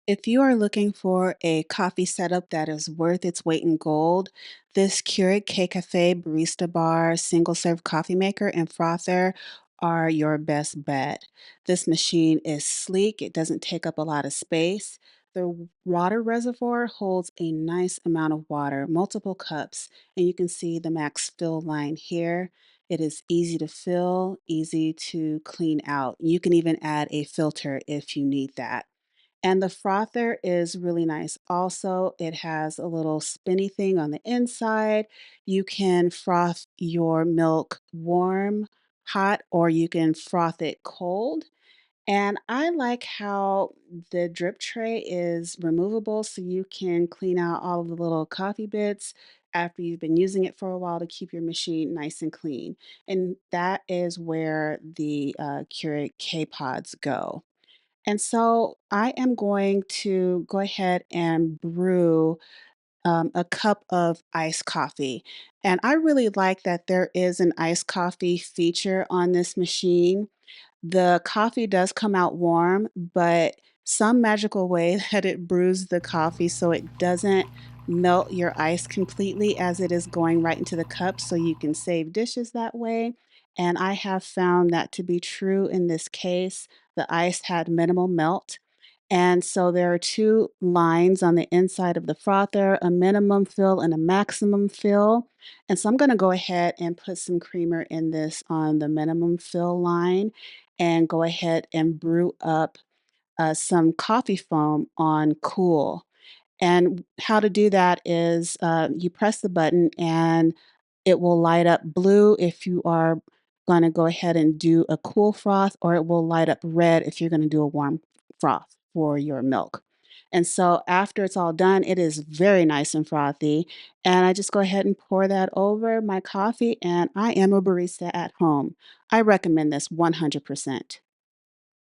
If you are looking for a coffee setup that is worth its weight in gold, this Keurig K-Café Barista Bar single serve coffee maker and frother are your best bet. This machine is sleek, it doesn't take up a lot of space. The water reservoir holds a nice amount of water, multiple cups, and you can see the max fill line here. It is easy to fill, easy to clean out. You can even add a filter if you need that. And the frother is really nice. Also, it has a little spinny thing on the inside. You can froth your milk warm, hot, or you can froth it cold. And I like how the drip tray is removable so you can clean out all of the little coffee bits after you've been using it for a while to keep your machine nice and clean. And that is where the Keurig K pods go. And so I am going to go ahead and brew a cup of iced coffee. And I really like that there is an iced coffee feature on this machine. The coffee does come out warm, but some magical way that it brews the coffee so it doesn't melt your ice completely as it is going right into the cup, so you can save dishes that way. And I have found that to be true in this case. The ice had minimal melt. And so there are two lines on the inside of the frother, a minimum fill and a maximum fill. And so I'm going to go ahead and put some creamer in this on the minimum fill line and go ahead and brew up some coffee foam on cool. And how to do that is you press the button and it will light up blue if you are going to go ahead and do a cool froth, or it will light up red if you're going to do a warm froth for your milk. And so after it's all done, it is very nice and frothy. And I just go ahead and pour that over my coffee, and I am a barista at home. I recommend this 100%.